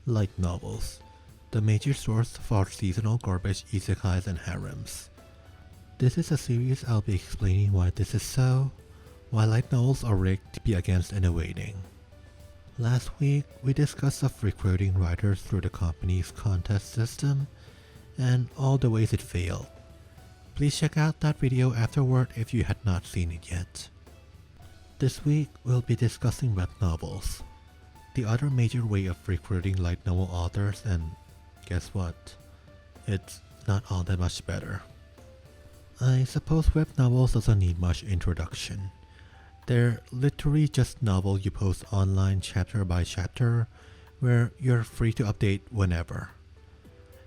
Light novels, the major source for seasonal garbage isekais and harems. This is a series I'll be explaining why this is so, why light novels are rigged to be against innovating. Last week, we discussed of recruiting writers through the company's contest system, and all the ways it failed. Please check out that video afterward if you had not seen it yet. This week, we'll be discussing web novels, the other major way of recruiting light novel authors, and guess what? It's not all that much better. I suppose web novels doesn't need much introduction. They're literally just novels you post online chapter by chapter, where you're free to update whenever.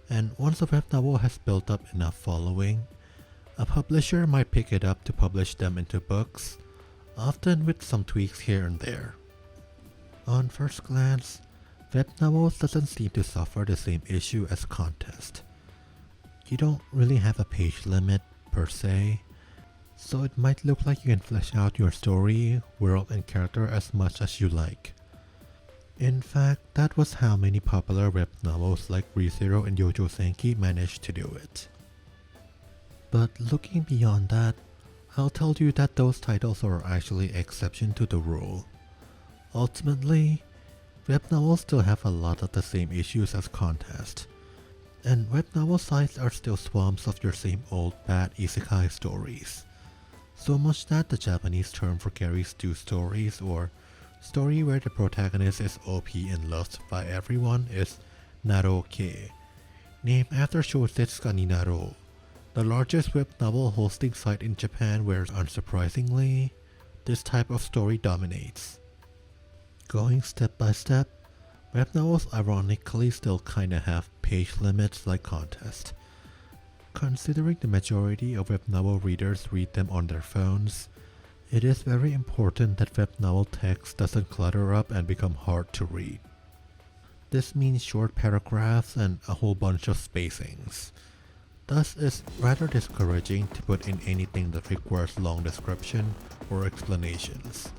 And once a web novel has built up enough following, a publisher might pick it up to publish them into books, often with some tweaks here and there. On first glance, web novels doesn't seem to suffer the same issue as contest. You don't really have a page limit per se, so it might look like you can flesh out your story, world and character as much as you like. In fact, that was how many popular web novels like ReZero and Yojo Senki managed to do it. But looking beyond that, I'll tell you that those titles are actually exception to the rule. Ultimately, web novels still have a lot of the same issues as contest, and web novel sites are still swamps of your same old bad isekai stories. So much that the Japanese term for Gary Stew stories, or story where the protagonist is OP and loved by everyone, is Naroke, named after Shousetsuka ni Naro, the largest web novel hosting site in Japan where, unsurprisingly, this type of story dominates. Going step by step, web novels ironically still kinda have page limits like contest. Considering the majority of web novel readers read them on their phones, it is very important that web novel text doesn't clutter up and become hard to read. This means short paragraphs and a whole bunch of spacings. Thus, it's rather discouraging to put in anything that requires long description or explanations.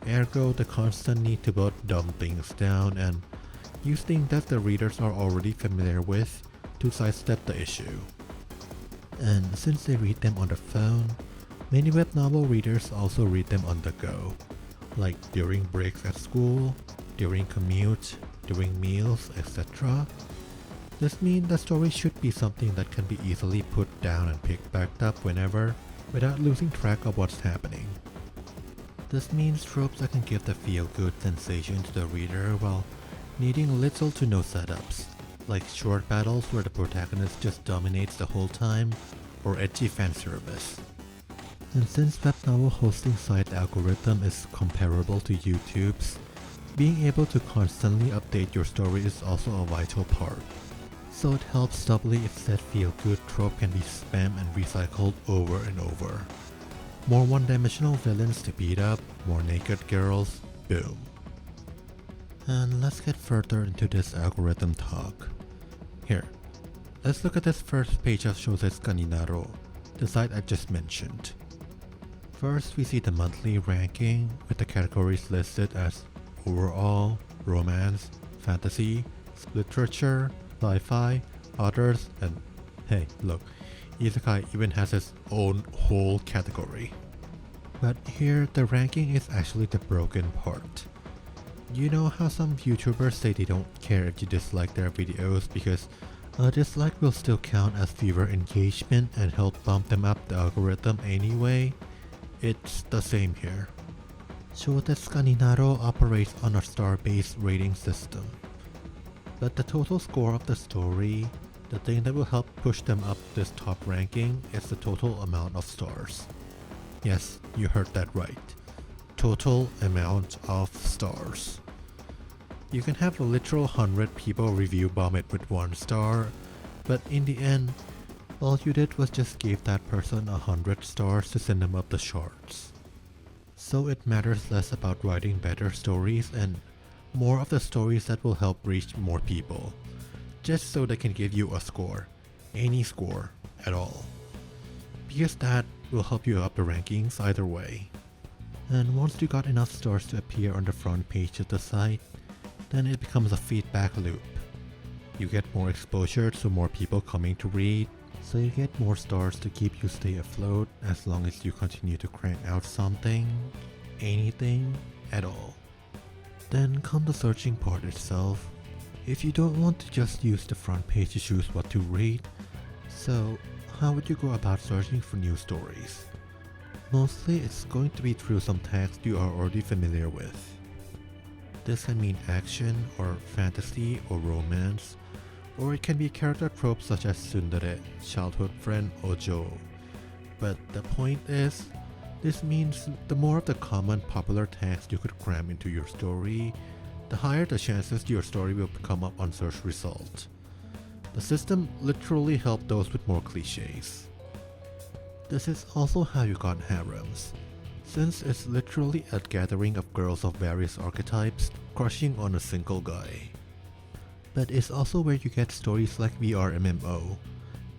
Ergo, the constant need to both dumb things down and use things that the readers are already familiar with to sidestep the issue. And since they read them on the phone, many web novel readers also read them on the go, like during breaks at school, during commute, during meals, etc. This means the story should be something that can be easily put down and picked back up whenever, without losing track of what's happening. This means tropes that can give the feel-good sensation to the reader while needing little to no setups, like short battles where the protagonist just dominates the whole time, or edgy fanservice. And since web novel hosting site algorithm is comparable to YouTube's, being able to constantly update your story is also a vital part. So it helps doubly if said feel-good trope can be spammed and recycled over and over. More one-dimensional villains to beat up, more naked girls, boom. And let's get further into this algorithm talk. Here, let's look at this first page of Shousetsuka ni Naro, the site I just mentioned. First, we see the monthly ranking with the categories listed as overall, romance, fantasy, literature, sci-fi, others, and hey, look, Isekai even has its own whole category. But here, the ranking is actually the broken part. You know how some YouTubers say they don't care if you dislike their videos because a dislike will still count as viewer engagement and help bump them up the algorithm anyway? It's the same here. Shousetsuka ni Naro operates on a star-based rating system. But the total score of the story, the thing that will help push them up this top ranking, is the total amount of stars. Yes, you heard that right. Total amount of stars. You can have a literal 100 people review bomb it with 1 star, but in the end, all you did was just give that person 100 stars to send them up the charts. So it matters less about writing better stories and more of the stories that will help reach more people, just so they can give you a score, any score at all. Because that will help you up the rankings either way. And once you got enough stars to appear on the front page of the site, then it becomes a feedback loop. You get more exposure to more people coming to read, so you get more stars to keep you stay afloat as long as you continue to crank out something, anything at all. Then come the searching part itself. If you don't want to just use the front page to choose what to read, so how would you go about searching for new stories? Mostly it's going to be through some tags you are already familiar with. This can mean action or fantasy or romance, or it can be character tropes such as tsundere, childhood friend, ojo. But the point is, this means the more of the common popular tags you could cram into your story, the higher the chances your story will come up on search results. The system literally helped those with more cliches. This is also how you got harems, since it's literally a gathering of girls of various archetypes crushing on a single guy. But it's also where you get stories like VRMMO,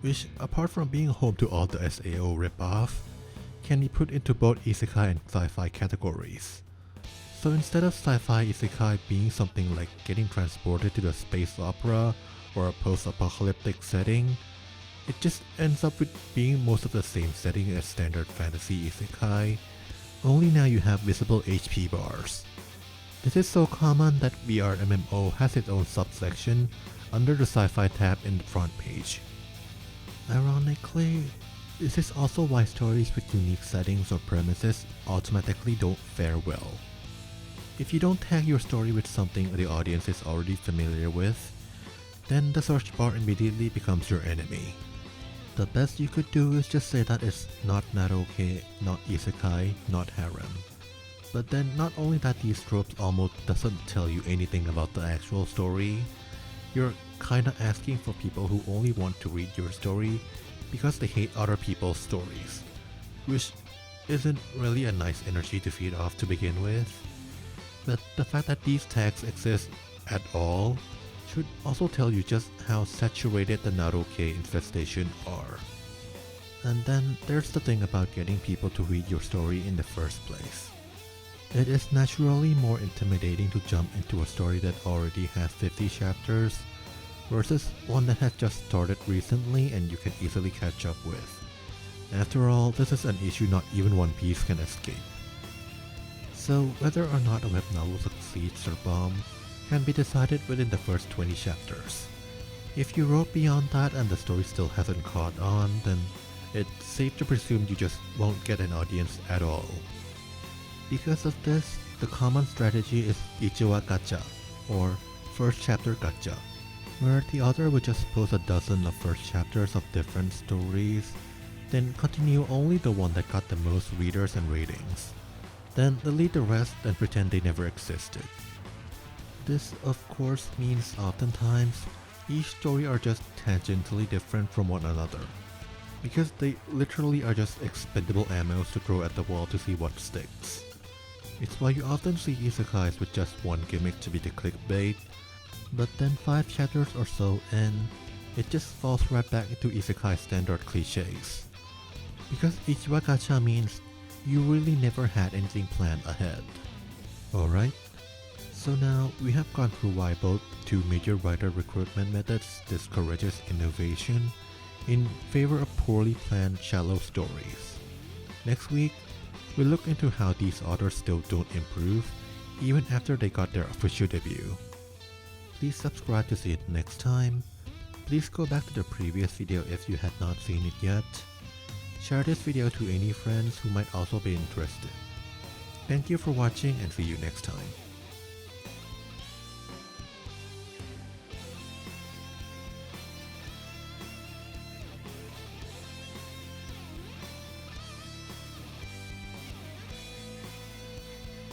which apart from being home to all the SAO ripoff, can be put into both isekai and sci-fi categories. So instead of sci-fi isekai being something like getting transported to the space opera or a post-apocalyptic setting, it just ends up with being most of the same setting as standard fantasy isekai, only now you have visible HP bars. This is so common that VRMMO has its own subsection under the sci-fi tab in the front page. Ironically, this is also why stories with unique settings or premises automatically don't fare well. If you don't tag your story with something the audience is already familiar with, then the search bar immediately becomes your enemy. The best you could do is just say that it's not naruke, not isekai, not harem. But then not only that these tropes almost doesn't tell you anything about the actual story, you're kinda asking for people who only want to read your story because they hate other people's stories, which isn't really a nice energy to feed off to begin with. But the fact that these tags exist at all should also tell you just how saturated the naruke infestation are. And then there's the thing about getting people to read your story in the first place. It is naturally more intimidating to jump into a story that already has 50 chapters versus one that has just started recently and you can easily catch up with. After all, this is an issue not even One Piece can escape. So whether or not a web novel succeeds or bombs can be decided within the first 20 chapters. If you wrote beyond that and the story still hasn't caught on, then it's safe to presume you just won't get an audience at all. Because of this, the common strategy is Ichiwa Gacha, or first chapter gacha, where the author would just post a dozen of first chapters of different stories, then continue only the one that got the most readers and ratings, then delete the rest and pretend they never existed. This of course means oftentimes each story are just tangentially different from one another, because they literally are just expendable ammos to throw at the wall to see what sticks. It's why you often see isekais with just one gimmick to be the clickbait, but then 5 chapters or so in, it just falls right back into isekai standard cliches. Because Ichiwa Gacha means you really never had anything planned ahead. Alright, so now we have gone through why both 2 major writer recruitment methods discourages innovation in favor of poorly planned shallow stories. Next week, we'll look into how these authors still don't improve even after they got their official debut. Please subscribe to see it next time. Please go back to the previous video if you had not seen it yet. Share this video to any friends who might also be interested. Thank you for watching and see you next time.